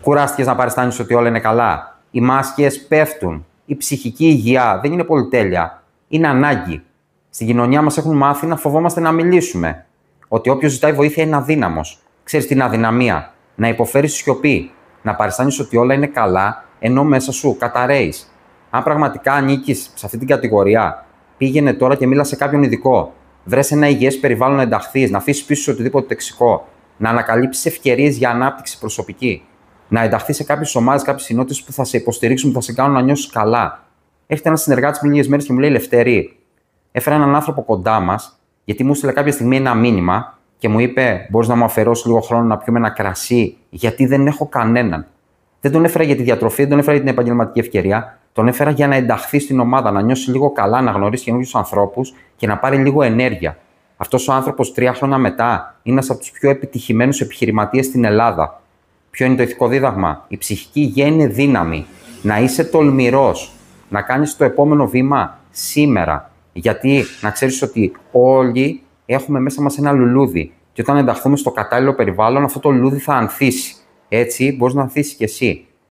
Κουράστηκες να παριστάνεις ότι όλα είναι καλά? Οι μάσκες πέφτουν. Η ψυχική υγεία δεν είναι πολυτέλεια. Είναι ανάγκη. Στην κοινωνία μας έχουν μάθει να φοβόμαστε να μιλήσουμε. Ότι όποιος ζητάει βοήθεια είναι αδύναμος. Ξέρεις τι είναι αδυναμία? Να υποφέρεις σιωπή. Να παριστάνεις ότι όλα είναι καλά, ενώ μέσα σου καταραίεις. Αν πραγματικά ανήκεις σε αυτή την κατηγορία, πήγαινε τώρα και μίλα σε κάποιον ειδικό. Βρες ένα υγιές περιβάλλον να ενταχθείς, να αφήσεις πίσω σου οτιδήποτε τοξικό. Να ανακαλύψεις ευκαιρίες για ανάπτυξη προσωπική. Να ενταχθείς σε κάποιες ομάδες, κάποιες κοινότητες που θα σε υποστηρίξουν, που θα σε κάνουν να νιώσεις καλά. Έρχεται ένας συνεργάτης πριν λίγες μέρες και μου λέει: Λευτέρη, έφερα έναν άνθρωπο κοντά μας, γιατί μου στείλε κάποια στιγμή ένα μήνυμα και μου είπε: Μπορείς να μου αφαιρώσεις λίγο χρόνο να πιούμε ένα κρασί, γιατί δεν έχω κανέναν. Δεν τον έφερα για τη διατροφή, δεν τον έφερα για την επαγγελματική ευκαιρία. Τον έφερα για να ενταχθεί στην ομάδα, να νιώσει λίγο καλά, να γνωρίσει καινούριους ανθρώπους και να πάρει λίγο ενέργεια. Αυτός ο άνθρωπος 3 χρόνια μετά είναι ένας από τους πιο επιτυχημένους επιχειρηματίες στην Ελλάδα. Ποιο είναι το ηθικό δίδαγμα? Η ψυχική υγεία είναι δύναμη. Να είσαι τολμηρός, να κάνεις το επόμενο βήμα σήμερα. Γιατί να ξέρεις ότι όλοι έχουμε μέσα μας ένα λουλούδι. Και όταν ενταχθούμε στο κατάλληλο περιβάλλον, αυτό το λουλούδι θα ανθίσει. Έτσι, μπορείς να ανθίσεις κι εσύ.